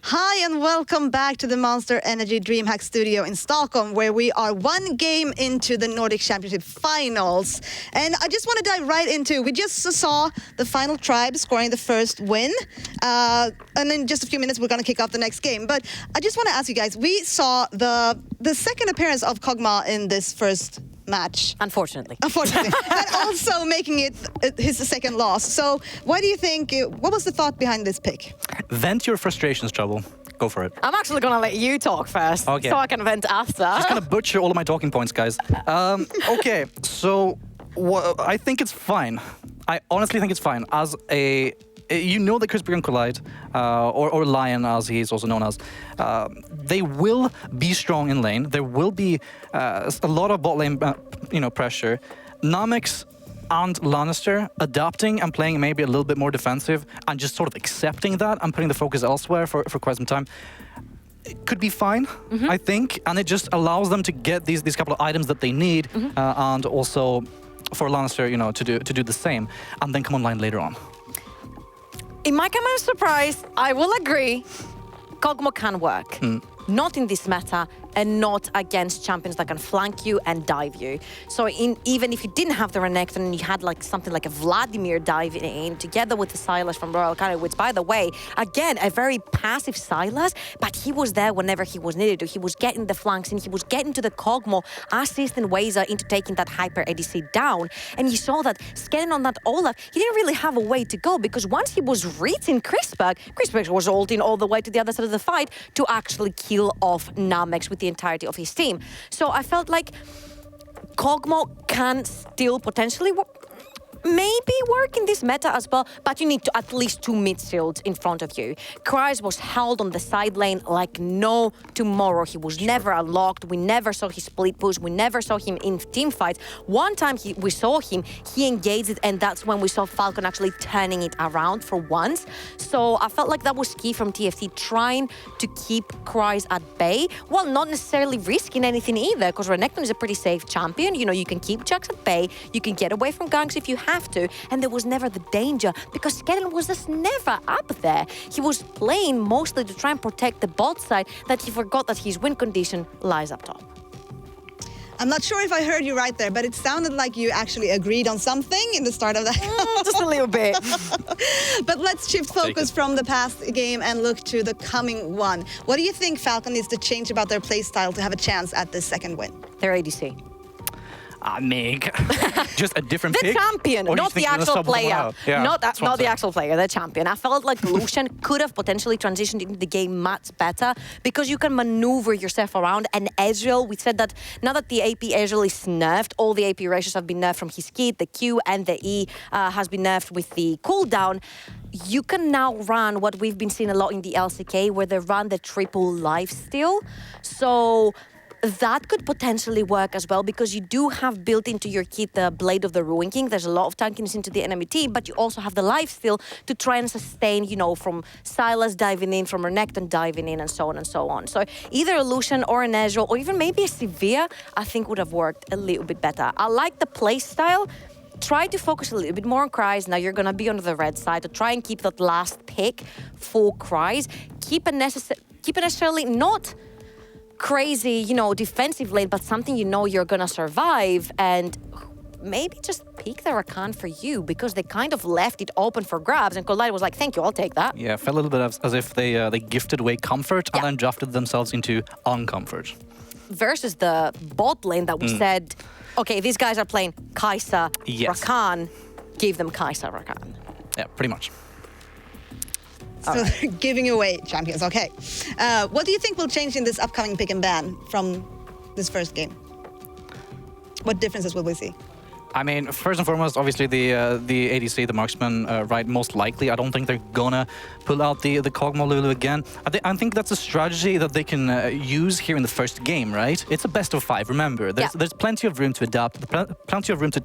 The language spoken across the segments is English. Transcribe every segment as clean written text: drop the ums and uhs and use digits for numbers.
Hi and welcome back to the Monster Energy DreamHack studio in Stockholm, where we are one game into the Nordic Championship finals. And I just want to dive right into, we just saw the final tribe scoring the first win. And in just a few minutes, we're going to kick off the next game. But I just want to ask you guys, we saw the second appearance of Kog'Maw in this first match. Unfortunately. And also making it his second loss. So why do you think, what was the thought behind this pick? Vent your frustrations, Trouble. Go for it. I'm actually going to let you talk first, okay, so I can vent after. Just going to butcher all of my talking points, guys. Okay, so I think it's fine. I honestly think it's fine. As a... You know that Crispy and Collide, or Lion as he's also known as, they will be strong in lane. There will be a lot of bot lane pressure. Namix and Lannister adapting and playing maybe a little bit more defensive and just sort of accepting that and putting the focus elsewhere for quite some time. It could be fine, I think, and it just allows them to get these couple of items that they need, and also for Lannister, to do the same, and then come online later on. In my kind of surprise, I will agree, Kog'Maw can work. Not in this meta, and not against champions that can flank you and dive you. So even if you didn't have the Renekton and you had like something like a Vladimir diving in together with the Sylas from Royal Academy, which, by the way, again, a very passive Sylas, but he was there whenever he was needed to. He was getting the flanks and he was getting to the Kog'Maw, assisting Weza into taking that hyper ADC down. And you saw that scaling on that Olaf, he didn't really have a way to go, because once he was reaching Crispberg was ulting all the way to the other side of the fight to actually kill off Namex with the entirety of his team. So I felt like Kog'Maw can still potentially maybe work in this meta as well, but you need to at least 2 mid shields in front of you. Kryze was held on the side lane like no tomorrow. He was never unlocked. We never saw his split push. We never saw him in team fights. One time we saw him, he engaged it, and that's when we saw Falcon actually turning it around for once. So I felt like that was key from TFT, trying to keep Kryze at bay, while not necessarily risking anything either, because Renekton is a pretty safe champion. You can keep Jax at bay, you can get away from ganks if you have to, and there was never the danger because Skellen was just never up there. He was playing mostly to try and protect the bot side, that he forgot that his win condition lies up top. I'm not sure if I heard you right there, but it sounded like you actually agreed on something in the start of that. Just a little bit. But let's shift focus from the past game and look to the coming one. What do you think Falcon needs to change about their playstyle to have a chance at this second win? Their ADC. Meg. Just a different the pick? champion, Or not the actual player. Yeah, not the actual player, the champion. I felt like Lucian could have potentially transitioned into the game much better, because you can maneuver yourself around. And Ezreal, we said that now that the AP Ezreal is nerfed, all the AP ratios have been nerfed from his kit, the Q and the E has been nerfed with the cooldown. You can now run what we've been seeing a lot in the LCK, where they run the triple lifesteal. So that could potentially work as well, because you do have built into your kit the Blade of the Ruin King. There's a lot of tankiness into the enemy team, but you also have the lifesteal to try and sustain, from Sylas diving in, from Renekton diving in, and so on and so on. So either a Lucian or an Ezreal, or even maybe a Severe, I think would have worked a little bit better. I like the play style. Try to focus a little bit more on Kryze. Now you're going to be on the red side to try and keep that last pick for Kryze. Keep it necessarily not crazy, defensive lane, but something you're gonna survive, and maybe just pick the Rakan for you, because they kind of left it open for grabs, and Collide was like, thank you, I'll take that. Yeah, felt a little bit as if they gifted away comfort and then drafted themselves into uncomfort. Versus the bot lane that we said, okay, these guys are playing Kai'Sa, Rakan, give them Kai'Sa, Rakan. Yeah, pretty much. So they're giving away champions, okay. What do you think will change in this upcoming pick and ban from this first game? What differences will we see? I mean, first and foremost, obviously the ADC, the marksman, right, most likely. I don't think they're gonna pull out the Kog'Maw Lulu again. I think that's a strategy that they can use here in the first game, right? It's a best of 5, remember. There's plenty of room to adapt, plenty of room to,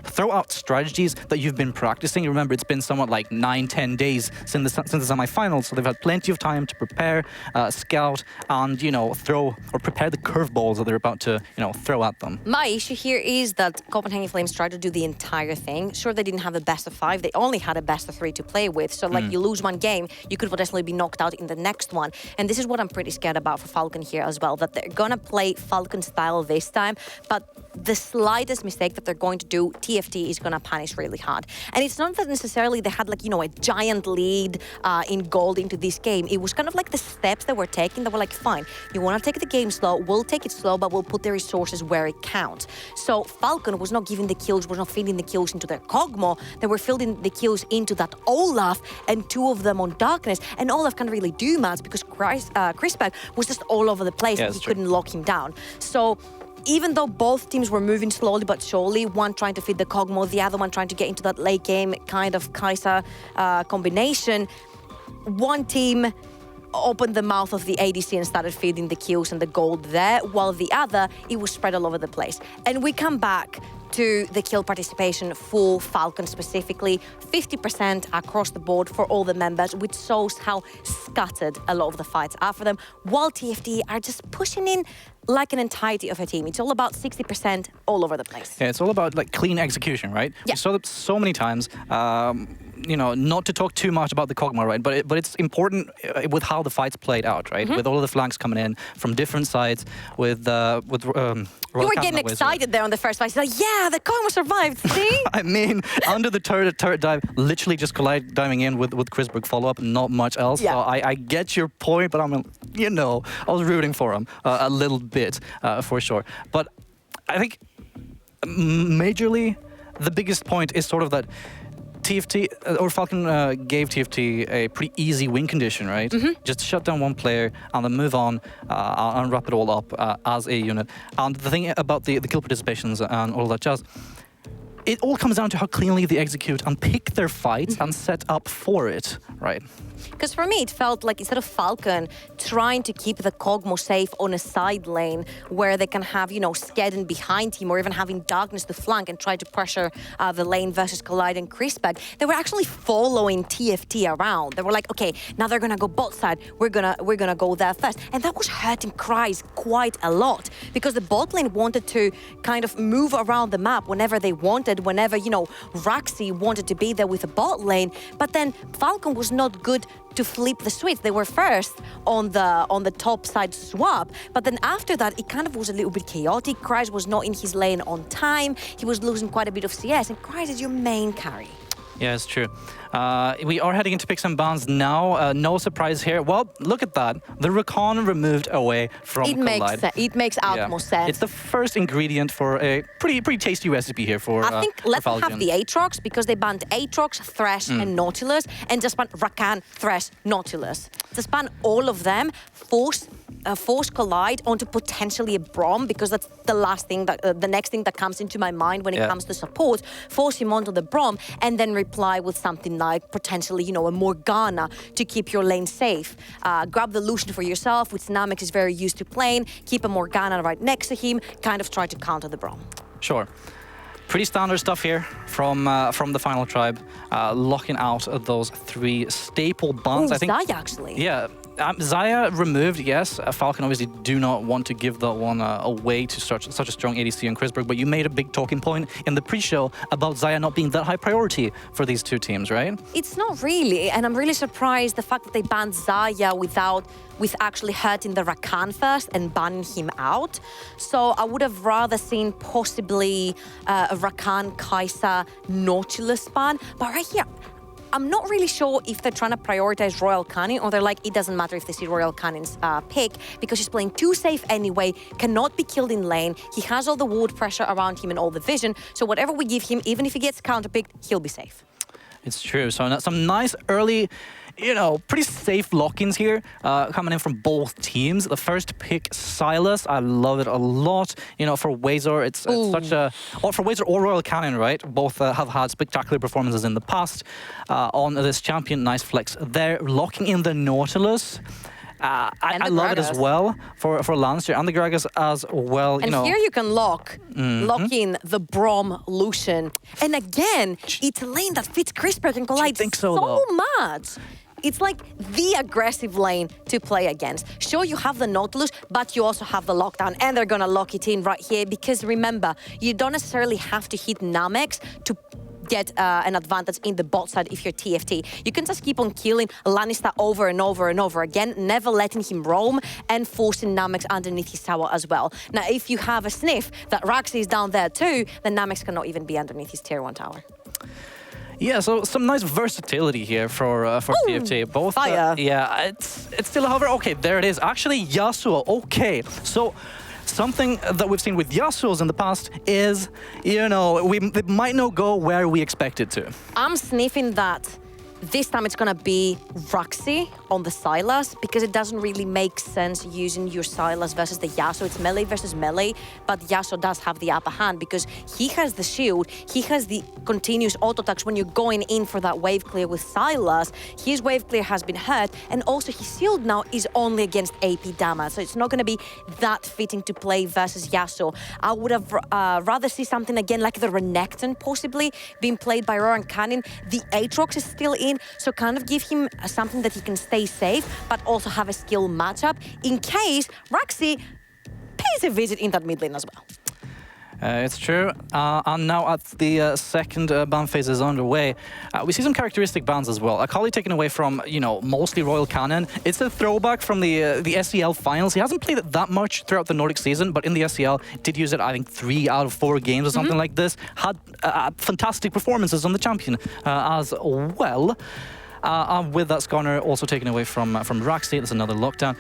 throw out strategies that you've been practicing. Remember, it's been somewhat like 9-10 days since the semifinals, so they've had plenty of time to prepare, scout, and, throw or prepare the curveballs that they're about to, throw at them. My issue here is that Copenhagen Flames tried to do the entire thing. Sure, they didn't have a best of 5. They only had a best of 3 to play with. So, like, you lose one game, you could potentially be knocked out in the next one. And this is what I'm pretty scared about for Falcon here as well, that they're going to play Falcon style this time, but the slightest mistake that they're going to do, TFT is going to punish really hard. And it's not that necessarily they had, like, you know, a giant lead in gold into this game. It was kind of like the steps that were taken that were like, fine, you want to take the game slow, we'll take it slow, but we'll put the resources where it counts. So Falcon was not giving the kills, was not feeding the kills into their Kog'Maw. They were feeding the kills into that Olaf and 2 of them on Darkness. And Olaf can't really do much because Crispag was just all over the place and he couldn't lock him down. So even though both teams were moving slowly but surely, one trying to feed the Kog'Maw, the other one trying to get into that late game kind of Kai'Sa combination, one team opened the mouth of the ADC and started feeding the kills and the gold there, while the other, it was spread all over the place. And we come back to the kill participation for Falcon specifically, 50% across the board for all the members, which shows how scattered a lot of the fights are for them, while TFT are just pushing in like an entirety of a team. It's all about 60% all over the place. Yeah, it's all about like clean execution, right? Yeah. We saw that so many times. You know, not to talk too much about the Kog'Maw, right? But it's important with how the fights played out, right? With all of the flanks coming in from different sides, with You were getting excited there on the first fight. Like, yeah, the Kog'Maw survived, see? I mean, under the turret dive, literally just Collide diving in with Crispberg follow-up, not much else. Yeah. So I get your point, but I'm, you know, I was rooting for him a little bit, for sure. But I think majorly, the biggest point is sort of that TFT, or Falcon gave TFT a pretty easy win condition, right? Just shut down one player and then move on and wrap it all up as a unit. And the thing about the kill participations and all that jazz, it all comes down to how cleanly they execute and pick their fights and set up for it, right? Because for me, it felt like instead of Falcon trying to keep the Kog'Maw safe on a side lane where they can have, you know, Skedden behind him or even having Darkness to flank and try to pressure the lane versus Collide and Crispag, they were actually following TFT around. They were like, okay, now they're gonna go bot side. We're gonna go there first. And that was hurting Kryze quite a lot because the bot lane wanted to kind of move around the map whenever they wanted, whenever, you know, Raxi wanted to be there with the bot lane. But then Falcon was not good to flip the switch. They were first on the top side swap, but then after that, it kind of was a little bit chaotic. Kryze was not in his lane on time. He was losing quite a bit of CS, and Kryze is your main carry. Yeah, it's true. We are heading into picks and bans now. No surprise here. Well, look at that. The Rakan removed away from Collide. It makes utmost sense. It's the first ingredient for a pretty tasty recipe here for I think let them Falcon. have the Aatrox because they banned Aatrox, Thresh, and Nautilus, and just banned Rakan, Thresh, Nautilus. Just ban all of them, force Collide onto potentially a Braum because that's the last thing that the next thing that comes into my mind when it comes to support. Force him onto the Braum and then reply with something like potentially, you know, a Morgana to keep your lane safe. Grab the Lucian for yourself, which Namex is very used to playing. Keep a Morgana right next to him. Kind of try to counter the Braum. Sure. Pretty standard stuff here from the final tribe, locking out those 3 staple bans. Ooh, I think Xayah actually. Yeah. Xayah removed, yes. Falcon obviously do not want to give that one away to such a strong ADC on Crispberg, but you made a big talking point in the pre-show about Xayah not being that high priority for these 2 teams, right? It's not really, and I'm really surprised the fact that they banned Xayah with actually hurting the Rakan first and banning him out. So I would have rather seen possibly a Rakan, Kai'Sa, Nautilus ban, but right here, I'm not really sure if they're trying to prioritize Royal Cannon or they're like, it doesn't matter if they see Royal Cannon's pick because he's playing too safe anyway, cannot be killed in lane. He has all the ward pressure around him and all the vision. So whatever we give him, even if he gets counterpicked, he'll be safe. It's true. So some nice early, you know, pretty safe lock-ins here coming in from both teams. The first pick, Silas. I love it a lot. You know, for Wazor, it's such a... Or for Wazor or Royal Cannon, right? Both have had spectacular performances in the past on this champion. Nice flex there. Locking in the Nautilus. I love it as well for Lancer and the Gragas as well. And here you can lock in the Braum Lucian. And again, it's a lane that fits Crispberg and Collide so much. it's like the aggressive lane to play against. Sure, you have the Nautilus, but you also have the lockdown, and they're gonna lock it in right here because remember, you don't necessarily have to hit Namex to get an advantage in the bot side if you're TFT. You can just keep on killing Lannister over and over and over again, never letting him roam and forcing Namex underneath his tower as well. Now, if you have a sniff that Raxi is down there too, then Namex cannot even be underneath his tier 1 tower. Yeah, so some nice versatility here for TFT. Both, fire. Yeah, it's still, however, okay, there it is. Actually, Yasuo, okay. So something that we've seen with Yasuo's in the past is, you know, it might not go where we expect it to. I'm sniffing that this time it's gonna be Raxi on the Sylas because it doesn't really make sense using your Sylas versus the Yasuo. It's melee versus melee, but Yasuo does have the upper hand because he has the shield, he has the continuous auto attacks when you're going in for that wave clear with Sylas. His wave clear has been hurt, and also his shield now is only against AP damage, so it's not gonna be that fitting to play versus Yasuo. I would have rather see something again like the Renekton possibly being played by Roran Cannon. The Aatrox is still in, so kind of give him something that he can stay safe, but also have a skill matchup in case Raxi pays a visit in that mid lane as well. It's true. And now at the second ban phase is underway, we see some characteristic bans as well. Akali taken away from, you know, mostly Royal Cannon. It's a throwback from the SEL finals. He hasn't played it that much throughout the Nordic season, but in the SEL, did use it, I think, 3 out of 4 games or something like this. Had fantastic performances on the champion as well. With that Skarner also taken away from Raxi, there's another lockdown.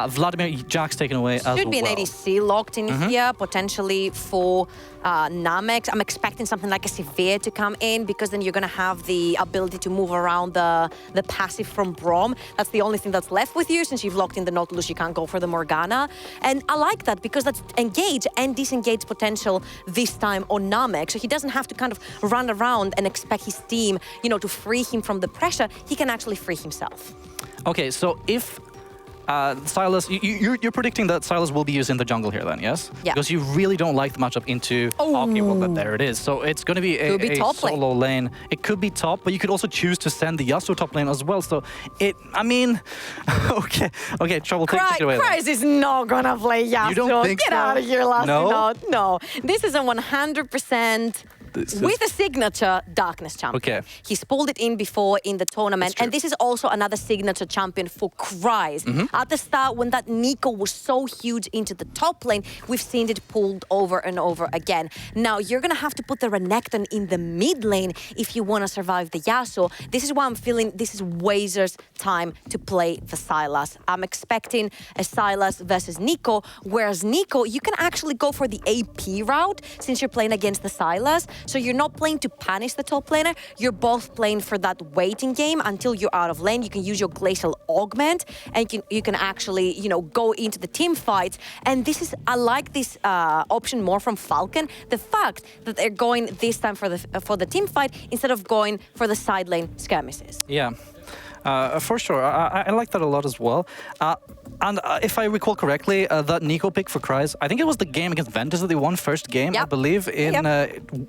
Vladimir Jack's taken away as well. Should be an ADC locked in here, potentially for Namex. I'm expecting something like a Severe to come in because then you're going to have the ability to move around the passive from Braum. That's the only thing that's left with you since you've locked in the Nautilus. You can't go for the Morgana. And I like that because that's engage and disengage potential this time on Namex. So he doesn't have to kind of run around and expect his team, you know, to free him from the pressure. He can actually free himself. Okay, so if Sylas, you're predicting that Sylas will be used in the jungle here then, yes? Yeah. Because you really don't like the matchup into... Okay, well, there it is. So it's going to be a solo lane. It could be top, but you could also choose to send the Yasuo top lane as well. So I mean... okay, Trouble, take it away. Kryze is not going to play Yasuo. You don't think Get out of here, last No? No. This is a 100%... with a signature Darkness champion. Okay. He's pulled it in before in the tournament. And this is also another signature champion for Kryze. At the start, when that Nico was so huge into the top lane, we've seen it pulled over and over again. Now, you're going to have to put the Renekton in the mid lane if you want to survive the Yasuo. This is why I'm feeling this is Wazer's time to play the Sylas. I'm expecting a Sylas versus Nico, whereas Nico, you can actually go for the AP route since you're playing against the Sylas. So you're not playing to punish the top laner, you're both playing for that waiting game until you're out of lane. You can use your Glacial Augment and you can actually, you know, go into the team fights. And I like this option more from Falcon. The fact that they're going this time for the team fight instead of going for the side lane skirmishes. Yeah. For sure, I like that a lot as well. And if I recall correctly, that Nico pick for Kryze, I think it was the game against Ventus that they won first game, I believe, in,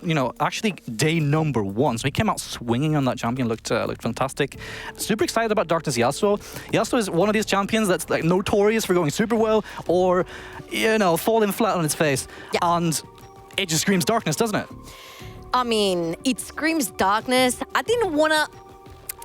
you know, actually day number 1. So he came out swinging on that champion, looked fantastic. Super excited about Darkness Yasuo. Yasuo is one of these champions that's like notorious for going super well or, you know, falling flat on its face. And it just screams Darkness, doesn't it? I mean, it screams Darkness. I didn't want to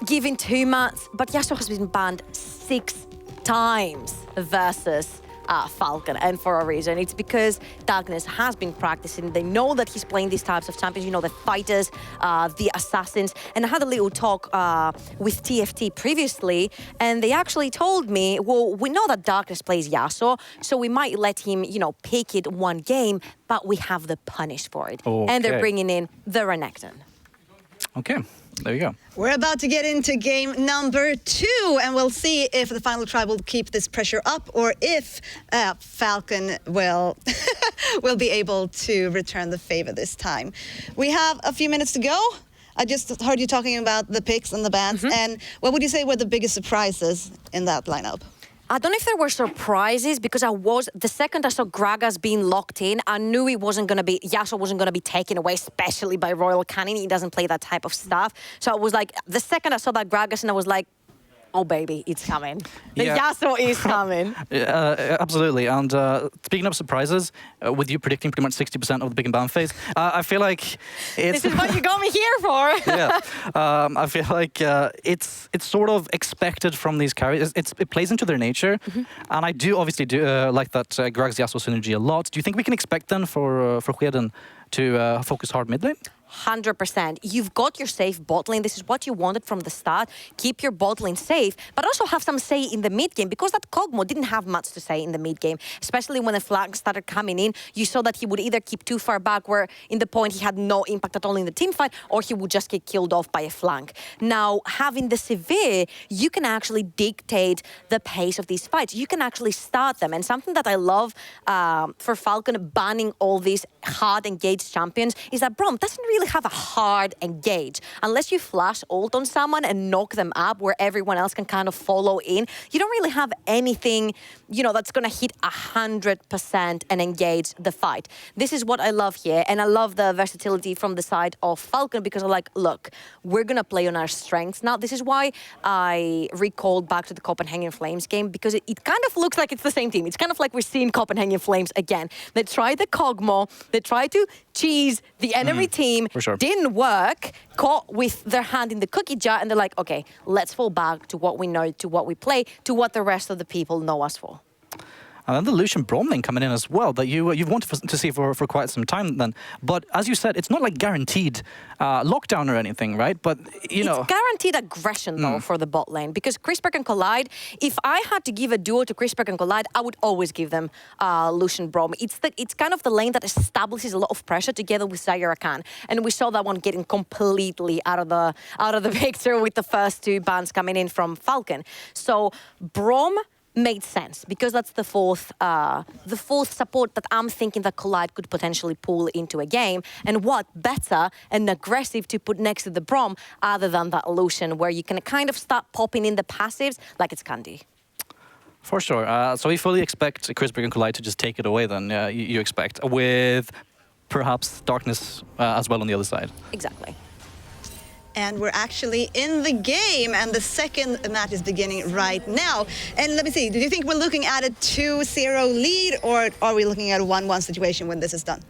give in too much, but Yasuo has been banned 6 times versus Falcon, and for a reason. It's because Darkness has been practicing. They know that he's playing these types of champions, you know, the fighters, the assassins. And I had a little talk with TFT previously, and they actually told me, well, we know that Darkness plays Yasuo, so we might let him, you know, pick it one game, but we have the punish for it. And they're bringing in the Renekton. Okay. There you go. We're about to get into game number 2, and we'll see if the final tribe will keep this pressure up or if Falcon will will be able to return the favor this time. We have a few minutes to go. I just heard you talking about the picks and the bans, and what would you say were the biggest surprises in that lineup? I don't know if there were surprises because the second I saw Gragas being locked in, I knew Yasuo wasn't going to be taken away, especially by Royal Cannon. He doesn't play that type of stuff. So I was like, the second I saw that Gragas, and I was like, oh baby, it's coming. The Yeah. Yasuo is coming. Absolutely. And speaking of surprises, with you predicting pretty much 60% of the pick and ban phase, I feel like it's... This is what you got me here for. Yeah, I feel like it's sort of expected from these carries. It plays into their nature, and I do obviously like that Gragas Yasuo synergy a lot. Do you think we can expect then for Hueden to focus hard mid lane? 100%. You've got your safe bot lane. This is what you wanted from the start. Keep your bot lane safe, but also have some say in the mid game, because that Kog'Maw didn't have much to say in the mid game, especially when the flank started coming in. You saw that he would either keep too far back, where in the point he had no impact at all in the team fight, or he would just get killed off by a flank. Now, having the Severe, you can actually dictate the pace of these fights. You can actually start them. And something that I love for Falcon banning all these hard engaged champions is that Braum doesn't really have a hard engage. Unless you flash ult on someone and knock them up where everyone else can kind of follow in, you don't really have anything, you know, that's going to hit 100% and engage the fight. This is what I love here, and I love the versatility from the side of Falcon, because I'm like, look, we're going to play on our strengths now. This is why I recalled back to the Copenhagen Flames game, because it kind of looks like it's the same team. It's kind of like we're seeing Copenhagen Flames again. They tried the Kog'Maw, they tried to cheese the enemy team, for sure. Didn't work, caught with their hand in the cookie jar, and they're like, okay, let's fall back to what we know, to what we play, to what the rest of the people know us for. And then the Lucian Braum lane coming in as well, that you've wanted to see for quite some time then. But as you said, it's not like guaranteed lockdown or anything, right? But, you know... It's guaranteed aggression, though, for the bot lane. Because ChrisBerg and Collide, if I had to give a duo to ChrisBerg and Collide, I would always give them Lucian Braum. It's kind of the lane that establishes a lot of pressure together with Zyra Khan. And we saw that one getting completely out of the picture with the first two bans coming in from Falcon. So Braum made sense, because that's the fourth support that I'm thinking that Collide could potentially pull into a game. And what better and aggressive to put next to the Braum other than that Lucian, where you can kind of start popping in the passives like it's candy. For sure. So we fully expect ChrisBerg and Collide to just take it away then, you expect, with perhaps Darkness as well on the other side. Exactly. And we're actually in the game, and the second match is beginning right now. And let me see, do you think we're looking at a 2-0 lead, or are we looking at a 1-1 situation when this is done?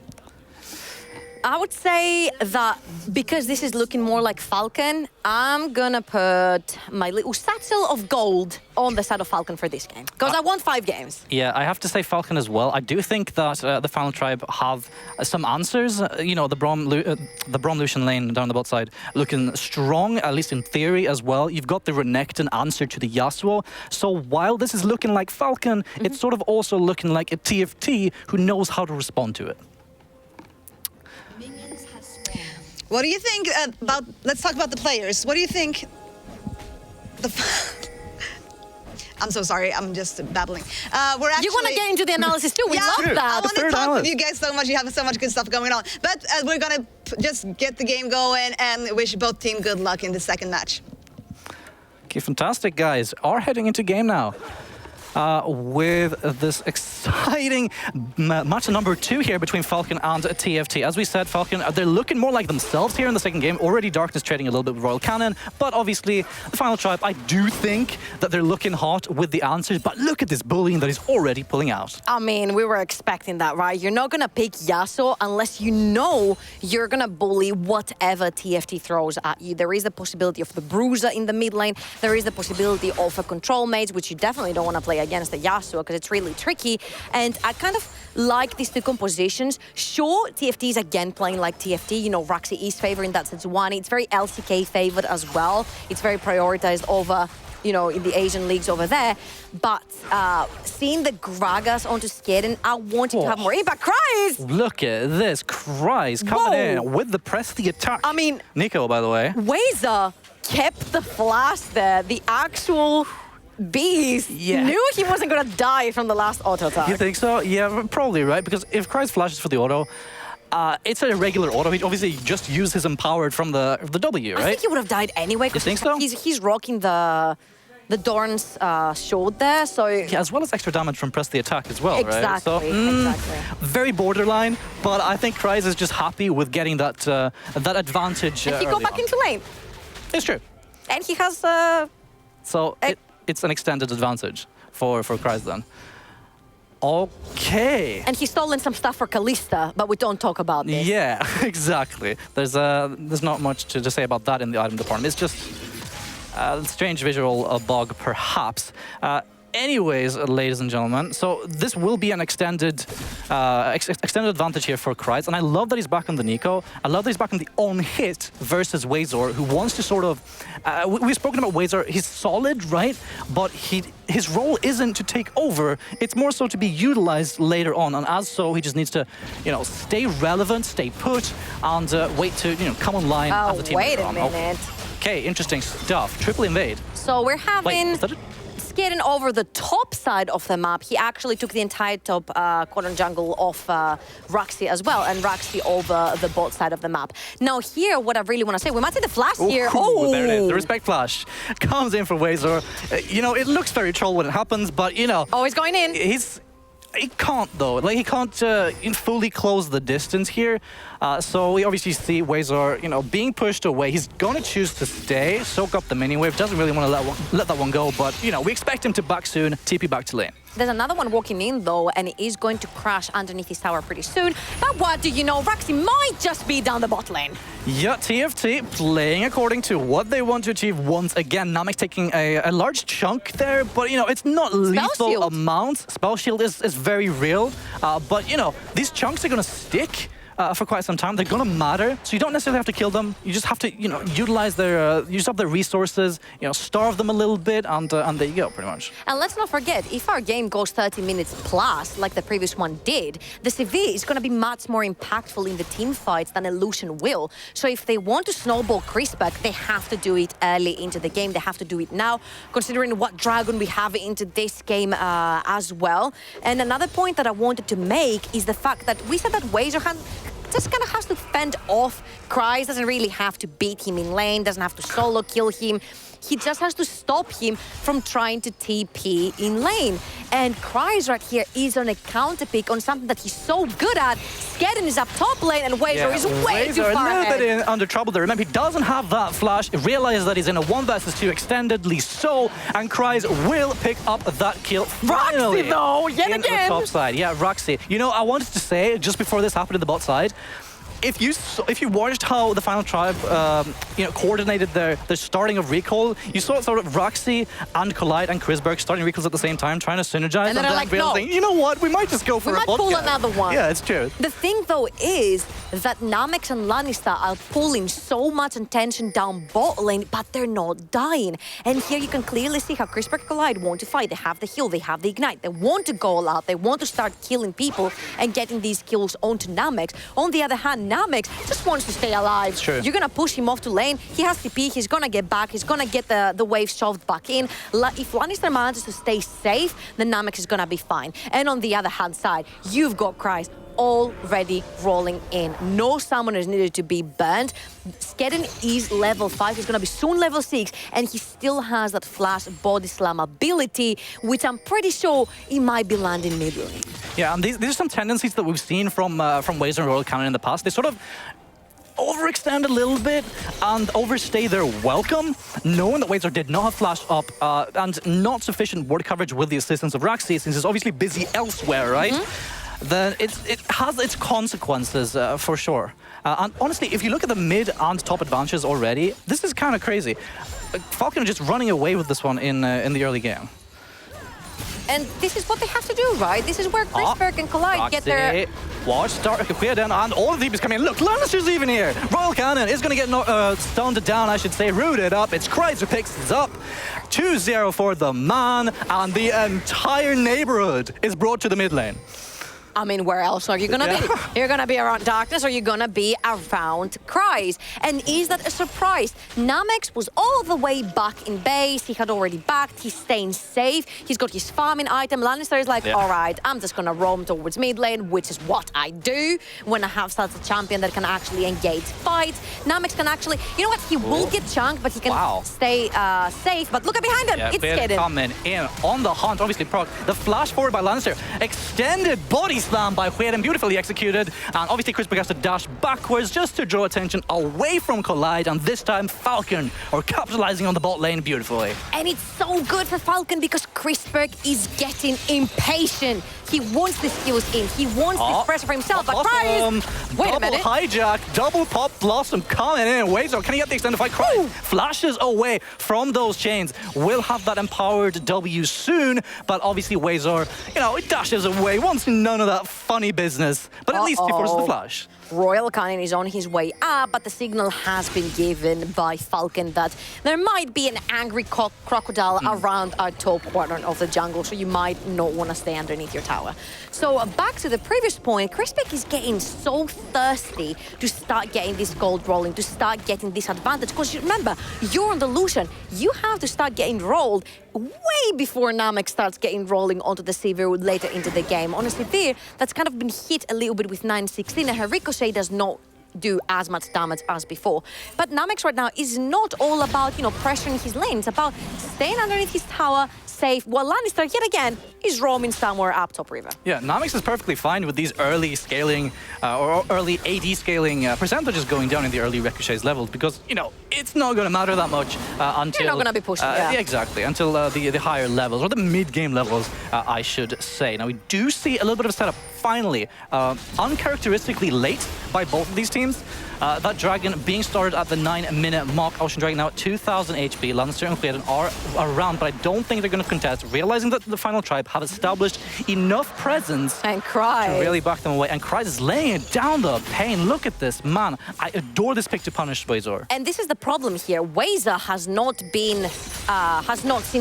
I would say that because this is looking more like Falcon, I'm gonna put my little satchel of gold on the side of Falcon for this game, because I want 5 games. Yeah, I have to say Falcon as well. I do think that the Final Tribe have some answers. You know, the Braum Lucian lane down the bot side looking strong, at least in theory as well. You've got the Renekton answer to the Yasuo. So while this is looking like Falcon, it's sort of also looking like a TFT who knows how to respond to it. What do you think about, let's talk about the players. What do you think I'm so sorry, I'm just babbling. We're actually... You want to get into the analysis too, we love that. I want to talk with you guys so much, you have so much good stuff going on. But we're gonna just get the game going and wish both teams good luck in the second match. Okay, fantastic, guys. Are heading into game now. With this exciting match number 2 here between Falcon and TFT. As we said, Falcon, they're looking more like themselves here in the second game. Already Darkness trading a little bit with Royal Cannon, but obviously the Final Tribe, I do think that they're looking hot with the answers, but look at this bullying that is already pulling out. I mean, we were expecting that, right? You're not gonna pick Yasuo unless you know you're gonna bully whatever TFT throws at you. There is the possibility of the Bruiser in the mid lane. There is the possibility of a Control Mage, which you definitely don't want to play against the Yasuo because it's really tricky. And I kind of like these two compositions. Sure, TFT is again playing like TFT. You know, Raxi is favored in that sense. It's very LCK favored as well. It's very prioritized over, you know, in the Asian leagues over there. But seeing the Gragas onto Skaden, I wanted to have more impact. Cries! Look at this. Cries coming in with the press the attack. I mean... Nico, by the way. Wazer kept the flash there. The actual... Beast knew he wasn't going to die from the last auto attack. You think so? Yeah, probably, right? Because if Cries flashes for the auto, it's a regular auto. He obviously just used his empowered from the W, right? I think he would have died anyway. You think so? He's rocking the Dorn's shield there, so... Yeah, as well as extra damage from press the attack as well, exactly, right? So, exactly. Very borderline, but I think Cries is just happy with getting that that advantage. And he got back into lane. It's true. And he has So it's an extended advantage for Kreis then. Okay. And he's stolen some stuff for Kalista, but we don't talk about this. Yeah, exactly. There's not much to say about that in the item department. It's just a strange visual bug, perhaps. Anyways, ladies and gentlemen, so this will be an extended advantage here for Kreis, and I love that he's back on the Nico. I love that he's back on the on-hit versus Wazor, who wants to sort of... we've spoken about Wazor, he's solid, right? But his role isn't to take over, it's more so to be utilized later on, and as so, he just needs to, you know, stay relevant, stay put, and wait to, you know, come online as a team. Wait a minute. Okay, interesting stuff. Triple invade. So we're having... Wait, is that it? Getting over the top side of the map, he actually took the entire top quadrant jungle off Roxy as well, and Roxy over the bot side of the map. Now here, what I really want to say, we might see the flash here. Oh, there it is. The respect flash comes in for Wazor. You know, it looks very troll when it happens, but you know... Oh, he's going in. He can't though. Like he can't fully close the distance here. So we obviously see Wazor, you know, being pushed away. He's gonna choose to stay, soak up the mini wave. Doesn't really want to let that one go. But you know, we expect him to back soon. TP back to lane. There's another one walking in though, and it is going to crash underneath his tower pretty soon. But what do you know? Roxy might just be down the bot lane. Yeah, TFT playing according to what they want to achieve once again. Namek taking a large chunk there, but you know, it's not lethal amounts. Spell shield is very real, but you know, these chunks are gonna stick for quite some time. They're gonna matter, so you don't necessarily have to kill them. You just have to, you know, utilize their resources, you know, starve them a little bit, and there you go, pretty much. And let's not forget, if our game goes 30 minutes plus, like the previous one did, the CV is gonna be much more impactful in the team fights than Illusion will. So if they want to snowball Crispec, they have to do it early into the game. They have to do it now, considering what Dragon we have into this game as well. And another point that I wanted to make is the fact that we said that Wazor just kind of has to fend off Kreis, doesn't really have to beat him in lane, doesn't have to solo kill him. He just has to stop him from trying to TP in lane. And Kreis right here is on a counter pick on something that he's so good at. Skedden is up top lane and Wazor is way too far a little ahead. bit under trouble there. Remember, he doesn't have that flash. He realizes that he's in a 1 versus 2 extendedly so, and Kreis will pick up that kill finally. Roxy though, yet in again. The top side. Yeah, Roxy. You know, I wanted to say, just before this happened in the bot side, if you watched how the Final Tribe, you know, coordinated their starting of recall, you saw sort of Roxy and Collide and Krisberg starting recalls at the same time, trying to synergize. And then they're like, no. You know what? We might just go for we a might bot pull guy. another one. Yeah, it's true. The thing though is that Namex and Lannister are pulling so much attention down bot lane, but they're not dying. And here you can clearly see how Krisberg and Collide want to fight. They have the heal, they have the ignite, they want to go all out, they want to start killing people and getting these kills onto Namex. On the other hand, Namex just wants to stay alive. True. You're gonna push him off to lane. He has TP. He's gonna get back. He's gonna get the wave shoved back in. If Lannister manages to stay safe, then Namex is gonna be fine. And on the other hand side, you've got Kreis already rolling in. No summoners needed to be burned. Skedden is level 5. He's gonna be soon level 6, and he still has that flash body slam ability, which I'm pretty sure he might be landing mid lane. Yeah, and these are some tendencies that we've seen from Wazor and Royal Cannon in the past. They sort of overextend a little bit and overstay their welcome, knowing that Wazor did not have flash up and not sufficient ward coverage with the assistance of Roxy, since he's obviously busy elsewhere, right? Then it has its consequences for sure. And honestly, if you look at the mid and top advantages already, this is kind of crazy. Falcon are just running away with this one in the early game. And this is what they have to do, right? This is where Krisberg and Collide get their... Watch, start clear down, and all of these is coming in. Look, Lannister's even here. Royal Cannon is going to get stunned down, I should say, rooted up. It's Kreis who picks this up. 2-0 for the man, and the entire neighborhood is brought to the mid lane. I mean, where else are you gonna be? You're gonna be around Darkness, or you're gonna be around Kreis. And is that a surprise? Namex was all the way back in base. He had already backed. He's staying safe. He's got his farming item. Lannister is like, all right, I'm just gonna roam towards mid lane, which is what I do when I have such a champion that can actually engage fights. Namex can actually, you know what? He will get chunked, but he can stay safe. But look at behind him. It's Skedden coming in on the hunt. Obviously, proc. The flash forward by Lannister. Extended body slam by FALKN, beautifully executed. And obviously Crispy has to dash backwards just to draw attention away from Collide. And this time FALKN are capitalizing on the bot lane beautifully. And it's so good for FALKN because Crispberg is getting impatient. He wants the skills in. He wants this pressure for himself. But Cryze, wait a minute. Double hijack, double pop blossom coming in. Wazer, can he get the extended fight? Cryze flashes away from those chains. Will have that empowered W soon, but obviously Wazer, it dashes away. Wants none of that funny business. But at least he forces the flash. Royal Cannon is on his way up, but the signal has been given by FALKN that there might be an angry crocodile around our top quadrant of the jungle, so you might not want to stay underneath your tower. So back to the previous point, Crispberg is getting so thirsty to start getting this gold rolling, to start getting this advantage, because remember, you're on the Lucian. You have to start getting rolled way before Namek starts getting rolling onto the Sivir later into the game. On a Sivir that's kind of been hit a little bit with 916, and her Ricochet does not do as much damage as before. But Namek right now is not all about, pressuring his lane. It's about staying underneath his tower, safe, while Lannister, yet again, is roaming somewhere up top river. Yeah, Namek is perfectly fine with these early scaling or early AD scaling percentages going down in the early Ricochet's levels because, it's not going to matter that much until... You're not going to be pushing, yeah. Exactly, until the higher levels, or the mid-game levels, I should say. Now, we do see a little bit of setup, finally, uncharacteristically late by both of these teams. That Dragon being started at the 9-minute mark. Ocean Dragon now at 2,000 HP. Lannister and FALKN are around, but I don't think they're going to contest, realizing that the final tribe have established enough presence and Cryze to really back them away. And Cryze is laying it down the pain. Look at this, man. I adore this pick to punish Wazer. And this is the problem here. Wazer has not seen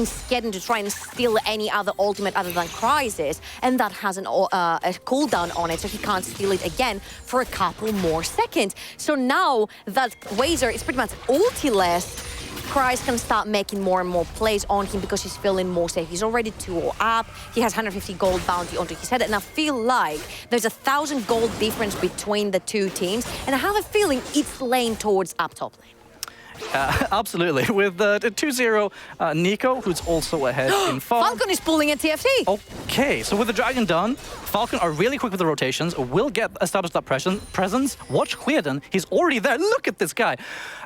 Skedden to try and steal any other ultimate other than Cryze's, and that has a cooldown on it, so he can't steal it again for a couple more seconds. So now that Wazer is pretty much ulti-less, Cryze can start making more and more plays on him because he's feeling more safe. He's already 2-0 up. He has 150 gold bounty onto his head. And I feel like there's 1,000 gold difference between the two teams. And I have a feeling it's lane towards up top lane. Absolutely. With 2-0 Nico, who's also ahead in farm. FALKN is pulling a TFT. Okay, so with the Dragon done, FALKN are really quick with the rotations, will establish that presence. Watch FALKN, he's already there. Look at this guy.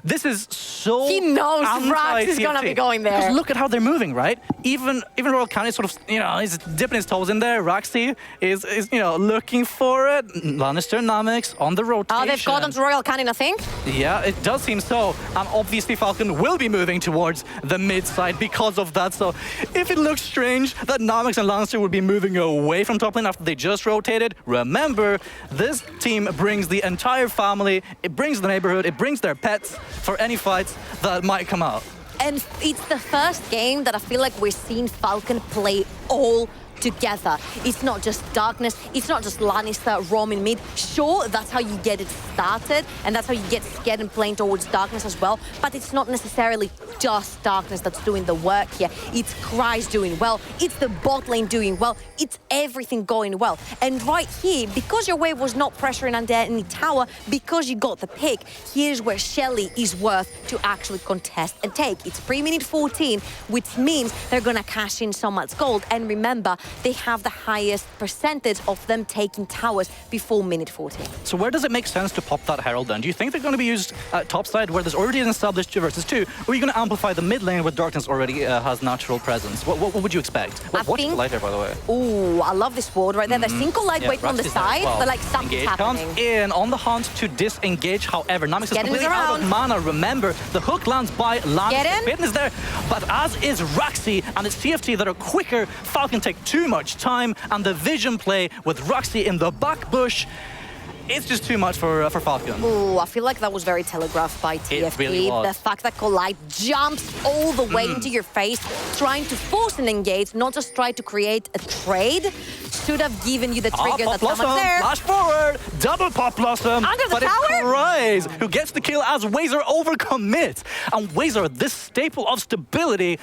This is so He knows Rax is going to be going there. Because look at how they're moving, right? Even Royal Cannon is sort of, he's dipping his toes in there. Raxi is looking for it. Lannister, Namek on the rotation. Oh, they've got onto Royal Cannon, I think. Yeah, it does seem so. Obviously, FALKN will be moving towards the mid side because of that. So if it looks strange that Namek and Lannister would be moving away from top lane after they just rotated, remember, this team brings the entire family, it brings the neighborhood, it brings their pets for any fights that might come out. And it's the first game that I feel like we're seeing FALKN play all together. It's not just Darkness, it's not just Lannister roaming mid. Sure, that's how you get it started, and that's how you get Skedden playing towards Darkness as well, but it's not necessarily just Darkness that's doing the work here. It's Cryze doing well, it's the bot lane doing well, it's everything going well. And right here, because your wave was not pressuring under any tower, because you got the pick, here's where Shelly is worth to actually contest and take. It's pre-minute 14, which means they're gonna cash in so much gold. And remember, they have the highest percentage of them taking towers before minute 14. So where does it make sense to pop that Herald then? Do you think they're going to be used topside where there's already an established 2 versus 2? Or are you going to amplify the mid lane where Darkness already has natural presence? What would you expect? Watch the light here, by the way. Ooh, I love this ward right there. There's Cinco light waiting on the side. Well. They're like, something's happening. Comes in on the hunt to disengage. However, Namek is completely out of mana. Remember, the hook lands by Lannister. FALKN is there, but as is Raxi, and it's TFT that are quicker. FALKN take too much time, and the vision play with Raxi in the back bush, it's just too much for FALKN. Ooh, I feel like that was very telegraphed by TFT. It really was. The fact that Collide jumps all the way into your face, trying to force an engage, not just try to create a trade, should have given you the trigger that's so much there. Flash forward, double pop blossom. Under the but tower? It's Cryze who gets the kill as Wazer overcommits. And Wazer, this staple of stability,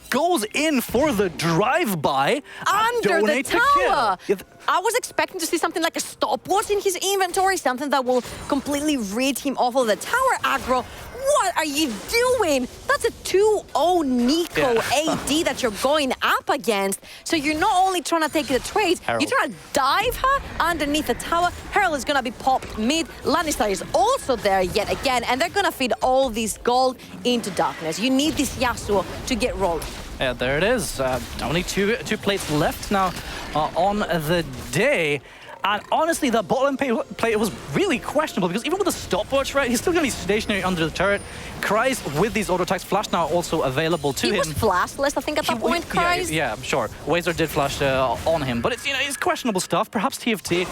goes in for the drive-by under the tower. Kill. I was expecting to see something like a stopwatch in his inventory, something that will completely rid him off of the tower aggro. what are you doing? That's a 2-0 Nico AD that you're going up against. So you're not only trying to take the trades, Herald. you're trying to dive her underneath the tower. Herald is going to be popped mid. Lannister is also there yet again, and they're going to feed all this gold into darkness. You need this Yasuo to get rolling. Yeah, there it is. Only two plates left now on the day. And honestly, that bottom play was really questionable because even with the stopwatch, right, he's still going to be stationary under the turret. Kryze with these auto attacks, flash now also available to him. He was flashless, I think, at that point, Kryze. Yeah, sure. Wazer did flash on him, but it's, you know, it's questionable stuff. Perhaps TFT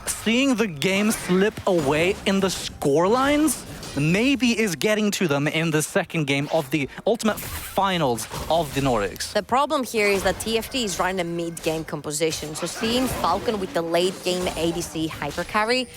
seeing the game slip away in the score lines maybe is getting to them in the second game of the ultimate finals of the Nordics. The problem here is that TFT is running a mid-game composition. So seeing Falcon with the late-game ADC hyper carry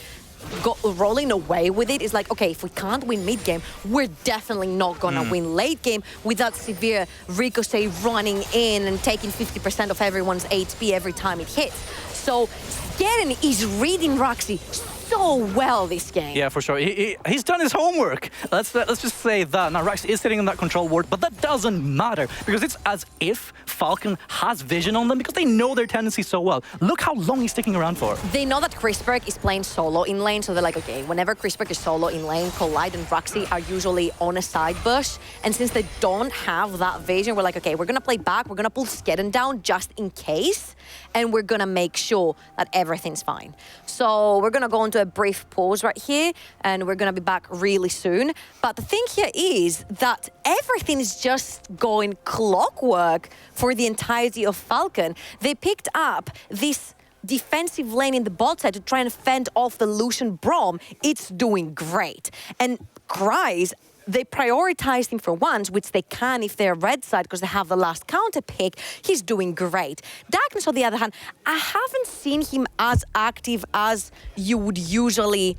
rolling away with it is like, okay, if we can't win mid-game, we're definitely not gonna win late-game with that severe Ricochet running in and taking 50% of everyone's HP every time it hits. So Skerin is reading Roxy so well this game. Yeah, for sure. He's done his homework. Let's just say that. Now, Rax is sitting in that control ward, but that doesn't matter because it's as if Falcon has vision on them because they know their tendencies so well. Look how long he's sticking around for. They know that Chrisberg is playing solo in lane, so they're like, okay, whenever Chrisberg is solo in lane, Collide and Roxy are usually on a side bush. And since they don't have that vision, we're like, okay, we're gonna play back, we're gonna pull Skerin down just in case, and we're gonna make sure that everything's fine. So we're gonna go into a brief pause right here, and we're gonna be back really soon. But the thing here is that everything is just going clockwork for the entirety of Falcon. They picked up this defensive lane in the bot side to try and fend off the Lucian Braum. It's doing great. And Kryze, they prioritized him for once, which they can if they're red side because they have the last counter pick. He's doing great. Darkness, on the other hand, I haven't seen him as active as you would usually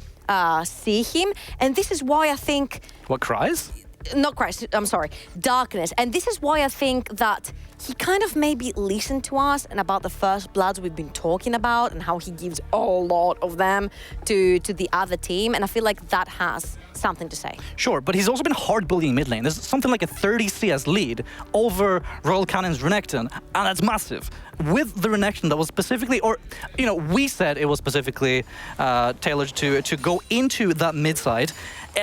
see him. And this is why I think... What, Kryze? Not Kryze, I'm sorry, Darkness. And this is why I think that he kind of maybe listened to us and about the first bloods we've been talking about and how he gives a lot of them to the other team. And I feel like that has something to say. Sure, but he's also been hard bullying mid lane. There's something like a 30 CS lead over Royal Cannon's Renekton, and that's massive. With the Renekton that was specifically, or, you know, we said it was specifically tailored to go into that mid side.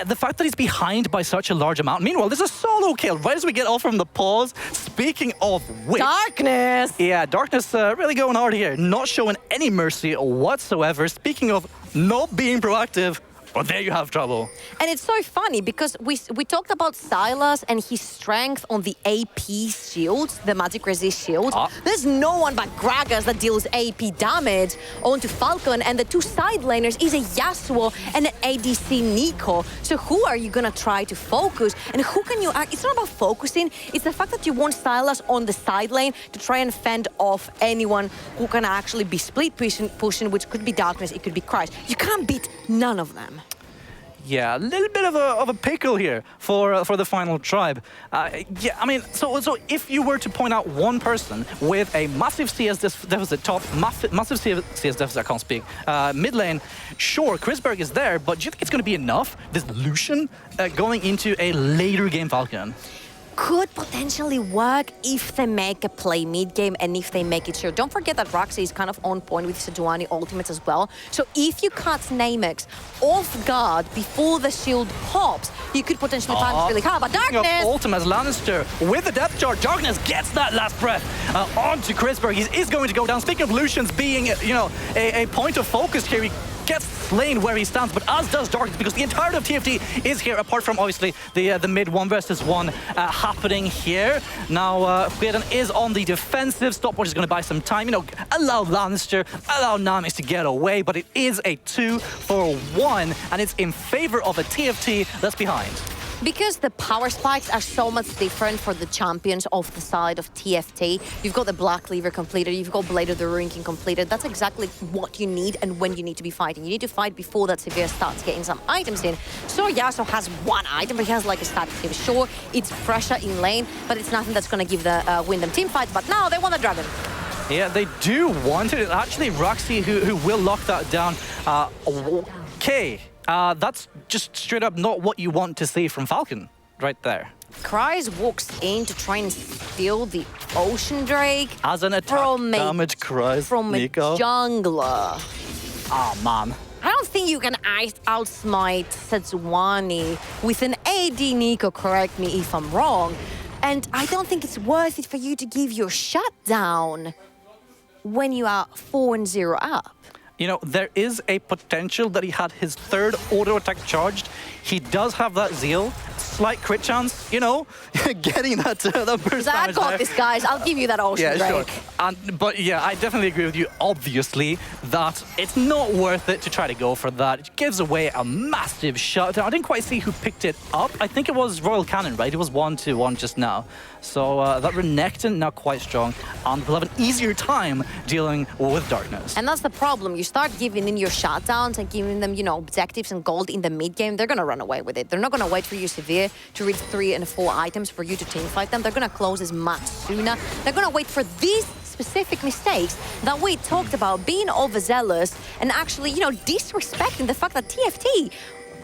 The fact that he's behind by such a large amount. Meanwhile, there's a solo kill right as we get off from the pause. Speaking of which... Darkness! Yeah, Darkness really going hard here. Not showing any mercy whatsoever. Speaking of not being proactive, well, there you have trouble. And it's so funny because we talked about Sylas and his strength on the AP shields, the magic resist shields. There's no one but Gragas that deals AP damage onto Falcon, and the two side laners is a Yasuo and an ADC Nico. So who are you gonna try to focus? And who can you act? It's not about focusing, it's the fact that you want Sylas on the side lane to try and fend off anyone who can actually be split pushing, which could be Darkness, it could be Kryze. You can't beat none of them. Yeah, a little bit of a pickle here for the final tribe. Yeah, I mean, so if you were to point out one person with a massive CS deficit top, massive CS deficit, I can't speak, mid lane, sure, Chrisberg is there, but do you think it's going to be enough, this Lucian, going into a later game Falcon? Could potentially work if they make a play mid-game and if they make it sure. Don't forget that Roxy is kind of on point with Sejuani ultimates as well. So if you cut Namex off guard before the shield pops, you could potentially find this really hard. But Darkness... Ultimates, Lannister with the depth charge. Darkness gets that last breath onto Chrisberg. He is going to go down. Speaking of Lucians being, you know, a point of focus here, he gets slain where he stands, but as does Darkness, because the entirety of TFT is here, apart from obviously the mid 1 versus 1 happening here. Now, Fredon is on the defensive. Stopwatch is going to buy some time, you know, allow Lannister, allow Namex to get away, but it is a 2-for-1, and it's in favor of a TFT that's behind. Because the power spikes are so much different for the champions of the side of TFT. You've got the Black Lever completed, you've got Blade of the Ruin King completed. That's exactly what you need and when you need to be fighting. You need to fight before that Severe starts getting some items in. So Yasuo has one item, but he has like a static Severe. Sure, it's pressure in lane, but it's nothing that's going to give the Wyndham team fight. But now they want the Dragon. Yeah, they do want it. Actually, Roxy who will lock that down. Okay. That's just straight up not what you want to see from Falcon right there. Kryze walks in to try and steal the Ocean Drake As an attack damage Kryze, from Nico. a jungler. Oh, man. I don't think you can outsmite Sejuani with an AD, Nico, correct me if I'm wrong. And I don't think it's worth it for you to give your shutdown when you are 4-0 up. You know, there is a potential that he had his third auto attack charged. He does have that zeal. Slight crit chance, you know, getting that burst I damage got there. this, guys. I'll give you that Ocean Drake. Sure. But yeah, I definitely agree with you, obviously, that it's not worth it to try to go for that. It gives away a massive shutdown. I didn't quite see who picked it up. I think it was Royal Cannon, right? It was 1-1 just now. So that Renekton now quite strong, and will have an easier time dealing with darkness. And that's the problem. You start giving in your shutdowns and giving them, you know, objectives and gold in the mid game, they're going to run away with it. They're not going to wait for you severe to reach 3 and 4 items for you to teamfight them. They're going to close as much sooner. They're going to wait for these specific mistakes that we talked about, being overzealous and actually, you know, disrespecting the fact that TFT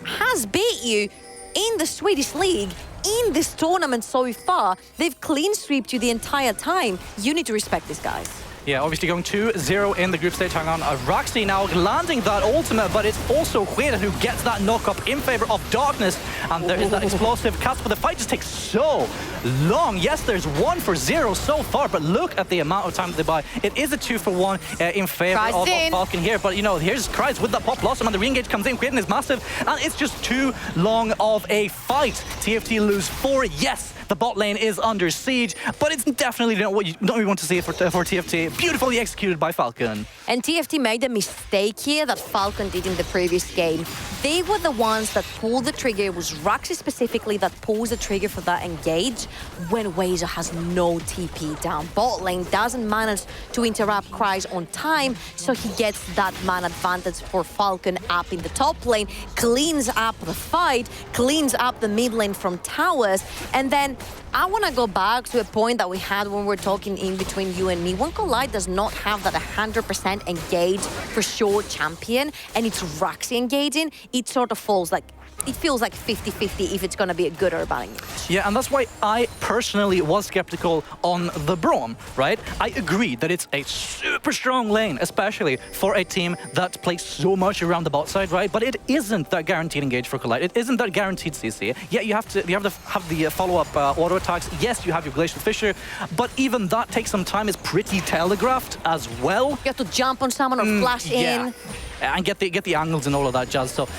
has beat you in the Swedish League in this tournament so far. They've clean sweeped you the entire time. You need to respect these guys. Yeah, obviously going 2-0 in the group stage. Hang on, Raxi now landing that ultimate, but it's also Hueda who gets that knock-up in favor of Darkness. And there is that explosive cast, but the fight just takes so long. Yes, there's 1-0 so far, but look at the amount of time they buy. It is a 2-1 in favor of Falcon here, but you know, here's Kryze with that pop blossom, and the re-engage comes in. Hueda is massive, and it's just too long of a fight. TFT lose 4. Yes, the bot lane is under siege, but it's definitely not what you want to see for TFT. Beautifully executed by Falcon. And TFT made a mistake here that Falcon did in the previous game. They were the ones that pulled the trigger. It was Raxi specifically that pulls the trigger for that engage when Wazer has no TP down. Bot lane doesn't manage to interrupt Kryze on time, so he gets that man advantage for Falcon up in the top lane, cleans up the fight, cleans up the mid lane from towers, and then I want to go back to a point that we had when we were talking in between you and me. When Collide does not have that 100% engage for sure champion, and it's Raxi engaging, it sort of falls like, it feels like 50-50 if it's going to be a good or a bad engage. Yeah, and that's why I personally was skeptical on the Braum, right? I agree that it's a super strong lane, especially for a team that plays so much around the bot side, right? But it isn't that guaranteed engage for Collide. It isn't that guaranteed CC. Yeah, you have to have the follow-up auto attacks. Yes, you have your Glacial Fissure, but even that takes some time. Is pretty telegraphed as well. You have to jump on someone or flash in. And get the angles and all of that jazz. So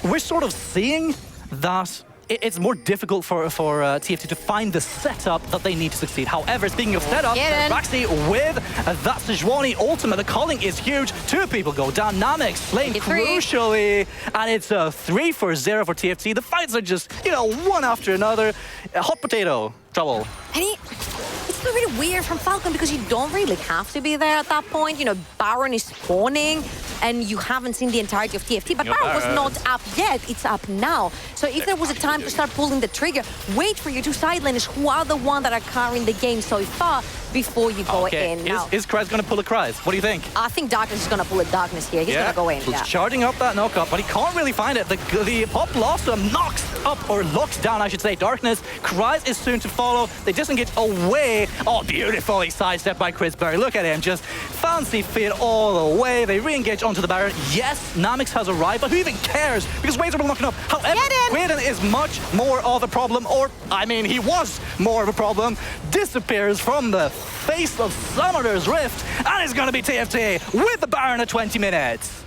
we're sort of seeing that it's more difficult for TFT to find the setup that they need to succeed. However, speaking of setup, Raxi with that Sejuani ultimate, the calling is huge. 2 people go down. Namek slain crucially, and it's a 3-0 for TFT. The fights are just, you know, one after another. Hot potato trouble. And it's really weird from Falcon because you don't really have to be there at that point. You know, Baron is spawning and you haven't seen the entirety of TFT, but Baron was not up yet. It's up now. So if there was a time to start pulling the trigger, wait for your 2 side laners who are the ones that are carrying the game so far before you go in. Now, is Kryze going to pull a Kryze? What do you think? I think Darkness is going to pull a Darkness here. He's going to go in. He's charging up that knock-up, but he can't really find it. The pop blossom knocks up, or locks down, I should say, Darkness. Kryze is soon to follow. They disengage away. Oh, beautifully sidestepped by Chris Berry. Look at him, just fancy fit all the way. They re-engage onto the Baron. Yes, Namix has arrived, but who even cares? Because Wazer will knock him up. However, Hueda is much more of a problem, or, I mean, he was more of a problem. Disappears from the face of Summoner's Rift, and it's going to be TFT with the Baron at 20 minutes.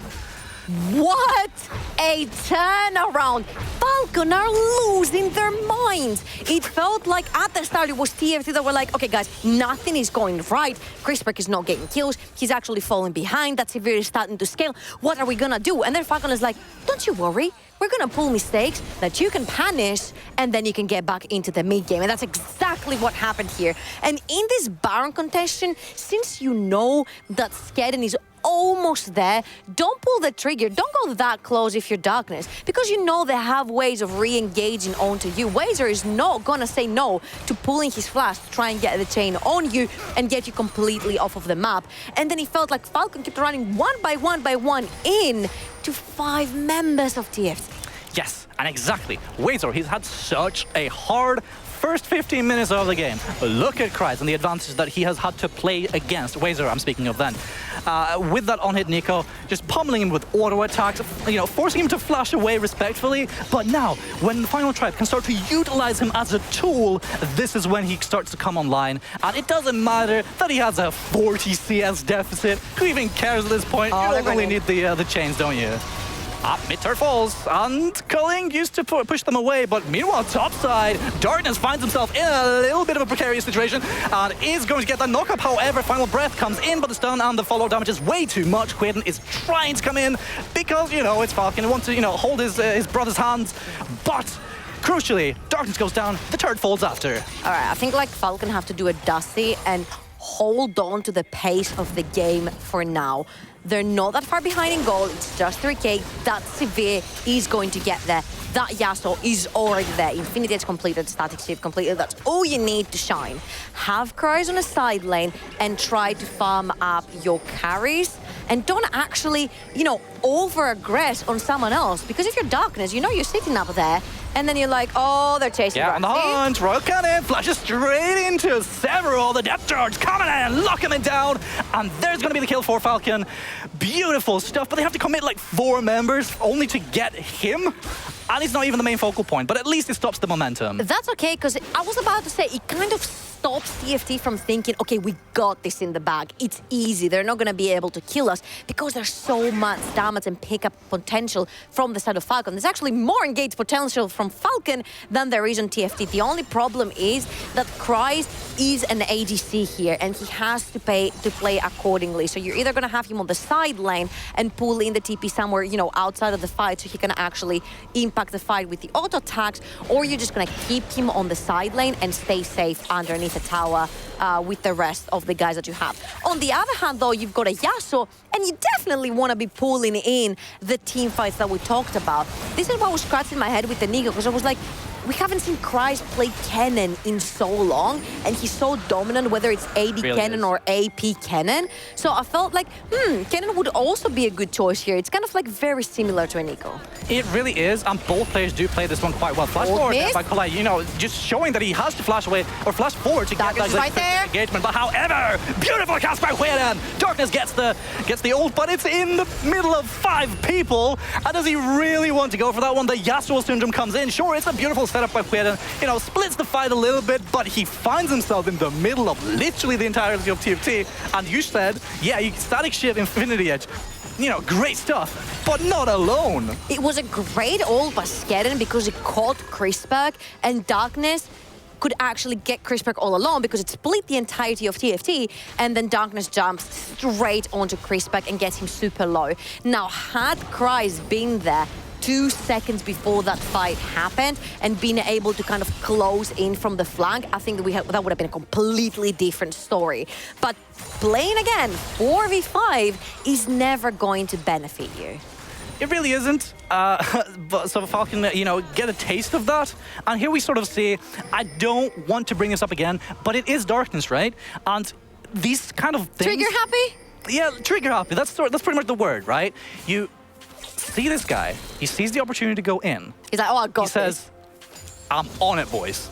What a turnaround! Falcon are losing their minds. It felt like at the start it was TFT that were like, okay guys, nothing is going right. Chrisberg is not getting kills. He's actually falling behind. That Severe is starting to scale. What are we gonna do? And then Falcon is like, don't you worry. We're gonna pull mistakes that you can punish, and then you can get back into the mid game. And that's exactly what happened here. And in this Baron contention, since you know that Skedden is almost there. Don't pull the trigger. Don't go that close if you're Darkness, because you know they have ways of re-engaging onto you. Wazer is not gonna say no to pulling his flash to try and get the chain on you and get you completely off of the map. And then he felt like Falcon kept running one by one in to 5 members of TFT. Yes, and exactly. Wazer, he's had such a hard first 15 minutes of the game. Look at Kreis and the advantage that he has had to play against. Wazer, I'm speaking of then. With that on-hit Nico, just pummeling him with auto attacks, you know, forcing him to flash away respectfully. But now, when the final tribe can start to utilize him as a tool, this is when he starts to come online. And it doesn't matter that he has a 40 CS deficit. Who even cares at this point? You only need the chains, don't you? Up mid-turf falls, and Culling used to push them away, but meanwhile, topside, Darkness finds himself in a little bit of a precarious situation and is going to get that knock-up. However, Final Breath comes in, but the stun and the follow damage is way too much. Quaden is trying to come in because, you know, it's Falcon. He wants to, you know, hold his brother's hands, but crucially, Darkness goes down, the turret falls after. All right, I think like Falcon have to do a Dusty and hold on to the pace of the game for now. They're not that far behind in goal. It's just 3K. That Severe is going to get there. That Yasuo is already there. Infinity is completed, Static Shift completed. That's all you need to shine. Have Kreis on a side lane and try to farm up your carries. And don't actually, you know, over-aggress on someone else. Because if you're Darkness, you know you're sitting up there. And then you're like, oh, they're chasing. Yeah, on the hunt, Royal Cannon flashes straight into several. The depth charge coming in, locking it down. And there's going to be the kill for Falcon. Beautiful stuff, but they have to commit like 4 members only to get him. And he's not even the main focal point, but at least it stops the momentum. That's okay, because I was about to say, it kind of stops TFT from thinking, okay, we got this in the bag. It's easy. They're not going to be able to kill us because there's so much damage and pickup potential from the side of Falcon. There's actually more engaged potential from Falcon than there is on TFT. The only problem is that Kreis is an ADC here, and he has to play accordingly. So you're either going to have him on the side lane and pull in the TP somewhere, you know, outside of the fight so he can actually impact the fight with the auto attacks, or you're just going to keep him on the side lane and stay safe underneath the tower with the rest of the guys that you have. On the other hand, though, you've got a Yasuo, and you definitely want to be pulling in the team fights that we talked about. This is what was scratching my head with the Nico, because I was like, we haven't seen Kreis play Kennen in so long, and he's so dominant, whether it's AD really Kennen or AP Kennen. So I felt like, Kennen would also be a good choice here. It's kind of like very similar to a Nico. It really is, and both players do play this one quite well. Flash forward by Collide, you know, just showing that he has to flash away or flash forward to get that like, engagement. But however, beautiful cast by Quaden. Darkness gets the ult, but it's in the middle of 5 people. And does he really want to go for that one? The Yasuo syndrome comes in. Sure, it's a beautiful setup by Quaden, you know, splits the fight a little bit, but he finds himself in the middle of literally the entirety of TFT. And you said, yeah, you Static Shift Infinity Edge. You know, great stuff, but not alone. It was a great ult by Skedden because it caught Crispberg, and Darkness could actually get Crispberg all alone because it split the entirety of TFT, and then Darkness jumps straight onto Crispberg and gets him super low. Now, had Kreis been there 2 seconds before that fight happened and being able to kind of close in from the flank, I think that would have been a completely different story. But playing again 4v5 is never going to benefit you. It really isn't. But so Falcon, you know, get a taste of that. And here we sort of see, I don't want to bring this up again, but it is Darkness, right? And these kind of things... Trigger happy? Yeah, trigger happy. That's pretty much the word, right? You see this guy, he sees the opportunity to go in. He's like, oh, I got this. He says, I'm on it, boys.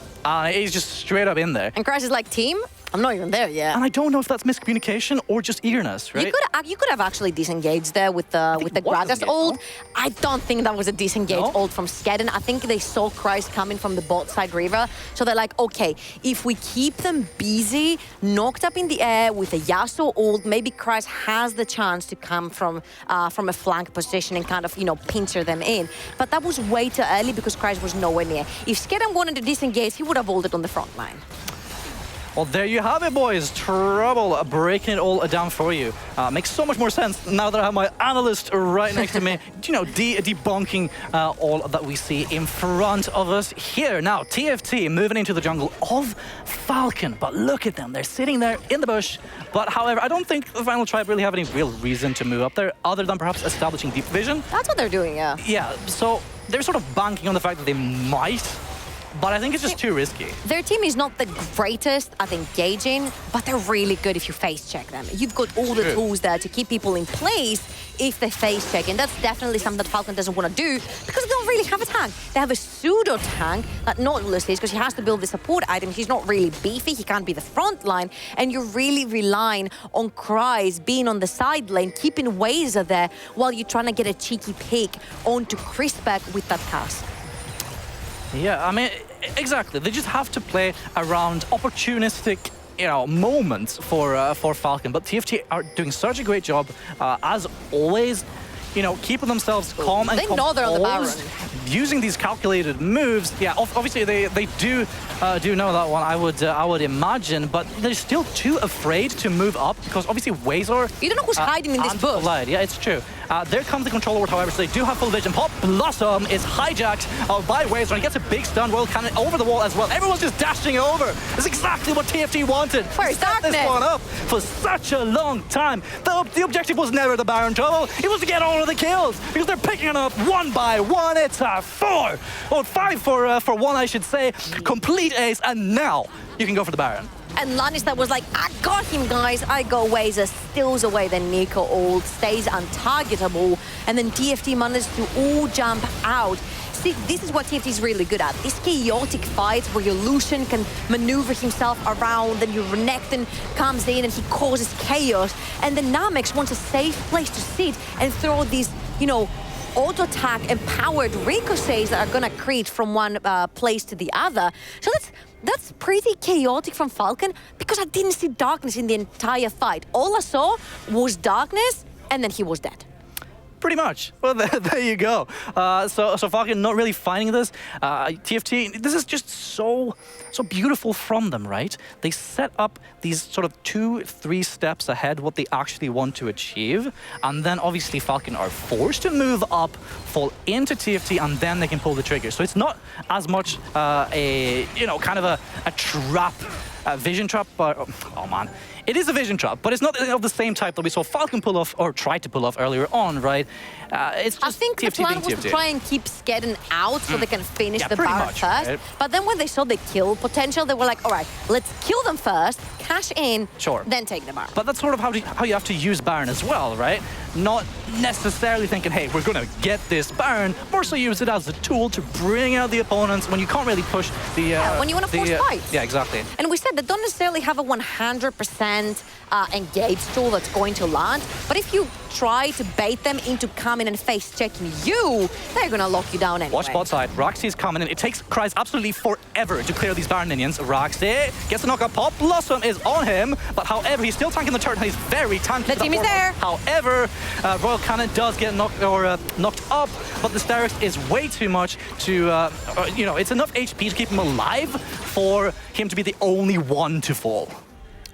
He's just straight up in there. And Kreis is like, team, I'm not even there yet. And I don't know if that's miscommunication or just eagerness, right? You could have actually disengaged there with the Gragas ult. I don't think that was a disengaged ult from Skedden. I think they saw Kreis coming from the bot side river. So they're like, okay, if we keep them busy, knocked up in the air with a Yasuo ult, maybe Kreis has the chance to come from a flank position and kind of, you know, pincer them in. But that was way too early because Kreis was nowhere near. If Skedden wanted to disengage, he would have ulted on the front line. Well, there you have it, boys. Trouble breaking it all down for you. Makes so much more sense now that I have my analyst right next to me, debunking all that we see in front of us here. Now, TFT moving into the jungle of Falcon, but look at them. They're sitting there in the bush. But however, I don't think the final tribe really have any real reason to move up there, other than perhaps establishing deep vision. That's what they're doing, yeah. Yeah, so they're sort of banking on the fact that they might, but I think it's just too risky. Their team is not the greatest at engaging, but they're really good if you face check them. You've got all the tools there to keep people in place if they face check, and that's definitely something that Falcon doesn't want to do because they don't really have a tank. They have a pseudo tank that Nautilus is because he has to build the support item. He's not really beefy, he can't be the front line, and you're really relying on Cries being on the side lane, keeping Wazer there while you're trying to get a cheeky pick onto Crispec with that cast. Yeah, I mean, exactly. They just have to play around opportunistic, moments for Falcon. But TFT are doing such a great job, as always, keeping themselves calm and composed. They know they're on the Baron. Using these calculated moves. Yeah, obviously they do know that one, I would imagine, but they're still too afraid to move up because obviously Wazor... You don't know who's hiding in this bush. Yeah, it's true. There comes the control ward, however, so they do have full vision. Pop Blossom is hijacked by Wazor, and he gets a big stun Royal Cannon over the wall as well. Everyone's just dashing over. That's exactly what TFT wanted. Where's Darkness? This one up for such a long time. The objective was never the Baron Trouble. It was to get all of the kills because they're picking it up one by one. It's a 4 or 5 for one, I should say. Complete ace, and now you can go for the Baron. And Lannister was like, I got him, guys. I got Wazer, steals away the Nico ult, stays untargetable, and then TFT manages to all jump out. See, this is what TFT is really good at. These chaotic fights where your Lucian can maneuver himself around, then your Renekton comes in and he causes chaos, and then Namex wants a safe place to sit and throw these, auto-attack empowered ricochets that are gonna create from one place to the other. So that's pretty chaotic from Falcon because I didn't see Darkness in the entire fight. All I saw was Darkness, and then he was dead. Pretty much. Well, there you go. So Falcon not really finding this. TFT, this is just so beautiful from them, right? They set up these sort of 2-3 steps ahead what they actually want to achieve, and then obviously Falcon are forced to move up, fall into TFT, and then they can pull the trigger. So it's not as much a kind of a trap, a vision trap, but oh man. It is a vision trap, but it's not of the same type that we saw Falcon pull off or try to pull off earlier on, right? It's just I think TFT the plan was TFT. to try and keep Skedden out so they can finish the pretty Baron much, first. right? But then when they saw the kill potential, they were like, all right, let's kill them first, cash in, Sure. then take the Baron. But that's sort of how you have to use Baron as well, right? Not necessarily thinking, hey, we're going to get this Baron, more so use it as a tool to bring out the opponents when you can't really push the... when you want to force fights. Yeah, exactly. And we said they don't necessarily have a 100% engaged tool that's going to land, but if you try to bait them into coming and face checking you, they're going to lock you down anyway. Watch bot side. Roxy's coming in. It takes Cries absolutely forever to clear these Baron minions. Roxy gets the knockup. Pop Blossom is on him, but however, he's still tanking the turret and he's very tanky. The team is there. However, Royal Cannon does get knocked up, but the Sterix is way too much to, it's enough HP to keep him alive for him to be the only one to fall.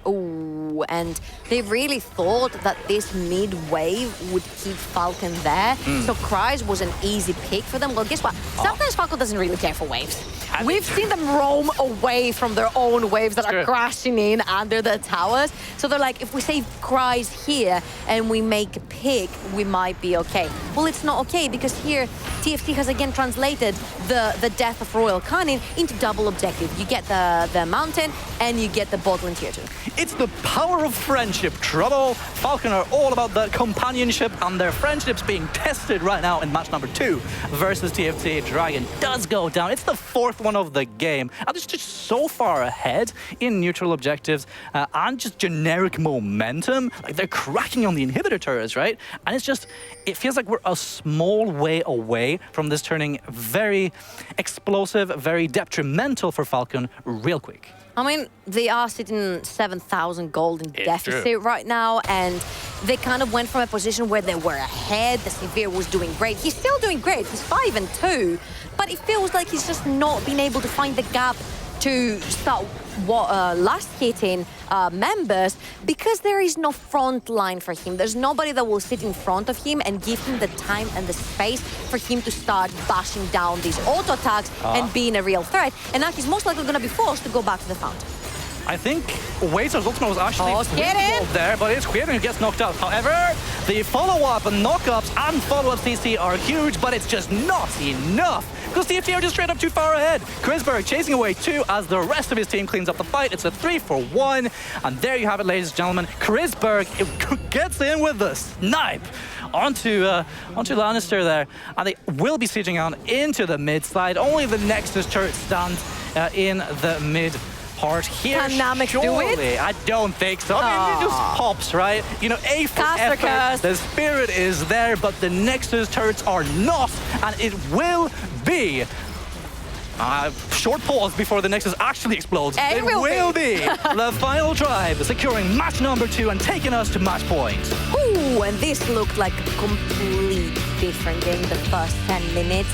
Ooh, and they really thought that this mid wave would keep Falcon there. So Cries was an easy pick for them. Well, guess what? Sometimes Falcon doesn't really care for waves. We've seen them roam away from their own waves that are crashing in under the towers. So they're like, if we save Cries here and we make a pick, we might be okay. Well, it's not okay because here TFT has again translated the death of Royal Cannon into double objective. You get the mountain and you get the bot lane tier 2. It's the power of friendship, Trouble. Falcon are all about that companionship, and their friendship's being tested right now in match number 2 versus TFT. Dragon does go down. It's the 4th one of the game, and it's just so far ahead in neutral objectives and just generic momentum. Like, they're cracking on the inhibitor turrets, right? And it feels like we're a small way away from this turning very explosive, very detrimental for Falcon real quick. I mean, they are sitting 7,000 gold in deficit right now, and they kind of went from a position where they were ahead. The Severe was doing great. He's still doing great. He's 5-2, but it feels like he's just not been able to find the gap to start last hitting members because there is no front line for him. There's nobody that will sit in front of him and give him the time and the space for him to start bashing down these auto attacks and being a real threat. And now he's most likely going to be forced to go back to the fountain. I think Waiter's ultimate was actually Skidding there, but it's Skidding who gets knocked out. However, the follow-up and knockups and follow-up CC are huge, but it's just not enough. Because TFT are just straight up too far ahead. Chrisberg chasing away 2 as the rest of his team cleans up the fight. It's a 3-for-1. And there you have it, ladies and gentlemen. Chrisberg gets in with the snipe onto Lannister there. And they will be sieging on into the mid side. Only the Nexus turret stands in the mid part here. Can Namek do it? I don't think so. I mean, it just pops, right? You know, A for effort, the spirit is there, but the Nexus turrets are not, and it will be short pause before the Nexus actually explodes. It will be the final tribe securing match number 2 and taking us to match point. Ooh, and this looked like a complete different game the first 10 minutes.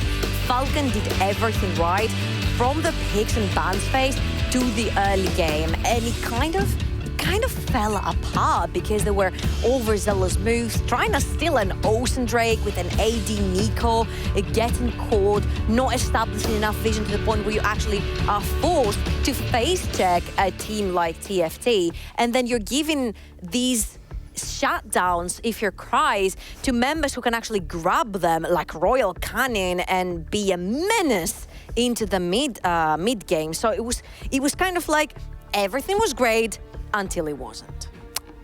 Falcon did everything right from the picks and bans phase to the early game, and it kind of fell apart because there were overzealous moves, trying to steal an Ocean Drake with an AD Nico, getting caught, not establishing enough vision to the point where you actually are forced to face check a team like TFT, and then you're giving these shutdowns, if your cries, to members who can actually grab them like Royal Cannon and be a menace into the mid game. So it was kind of like everything was great until it wasn't.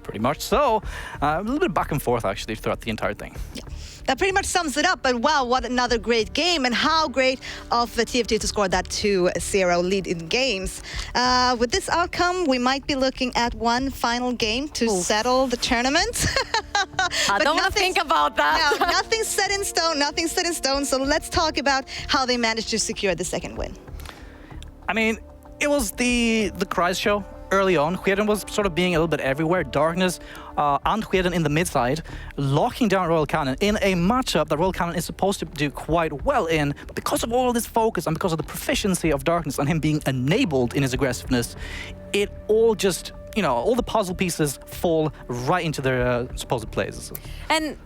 Pretty much so. A little bit back and forth actually throughout the entire thing. Yeah. That pretty much sums it up, but wow, what another great game, and how great of the TFT to score that 2-0 lead in games. With this outcome, we might be looking at one final game to settle the tournament. I don't want to think about that. No, nothing's set in stone, so let's talk about how they managed to secure the second win. I mean, it was the Cries show early on. Hueden was sort of being a little bit everywhere. Darkness and Hueden in the mid side, locking down Royal Cannon in a matchup that Royal Cannon is supposed to do quite well in. But because of all this focus and because of the proficiency of Darkness and him being enabled in his aggressiveness, it all just, you know, all the puzzle pieces fall right into their supposed places. And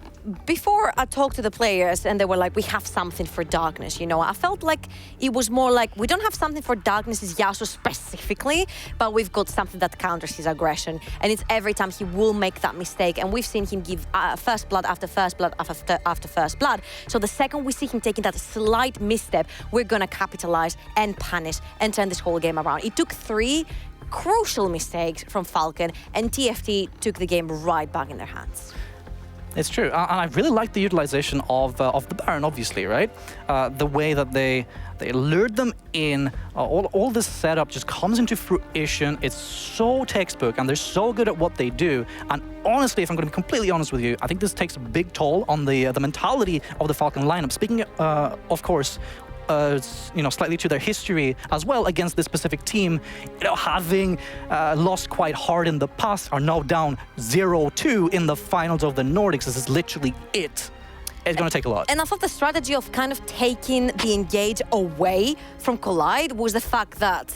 before I talked to the players and they were like, we have something for Darkness, you know, I felt like it was more like, we don't have something for Darkness's Yasuo specifically, but we've got something that counters his aggression. And it's every time he will make that mistake. And we've seen him give first blood after first blood after first blood. So the second we see him taking that slight misstep, we're going to capitalize and punish and turn this whole game around. It took 3 crucial mistakes from Falcon, and TFT took the game right back in their hands. It's true, and I really like the utilization of the Baron, obviously, right? The way that they lured them in, all this setup just comes into fruition. It's so textbook, and they're so good at what they do. And honestly, if I'm going to be completely honest with you, I think this takes a big toll on the mentality of the Falcon lineup. Speaking, of course, you know, slightly to their history as well against this specific team, you know, having lost quite hard in the past, are now down 0-2 in the finals of the Nordics. This is literally it. It's going to take a lot. And I thought the strategy of kind of taking the engage away from Collide was the fact that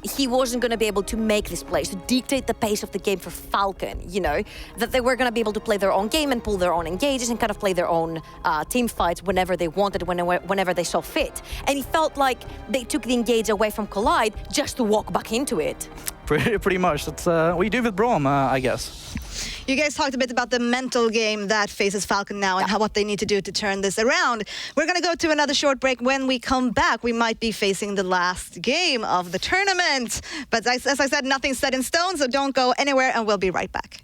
he wasn't going to be able to make this play, to dictate the pace of the game for Falcon, you know, that they were going to be able to play their own game and pull their own engages and kind of play their own team fights whenever they wanted, whenever they saw fit. And it felt like they took the engage away from Collide just to walk back into it. Pretty much. That's what you do with Braum, I guess. You guys talked a bit about the mental game that faces Falcon now and what they need to do to turn this around. We're going to go to another short break. When we come back, we might be facing the last game of the tournament. But as I said, nothing's set in stone, so don't go anywhere, and we'll be right back.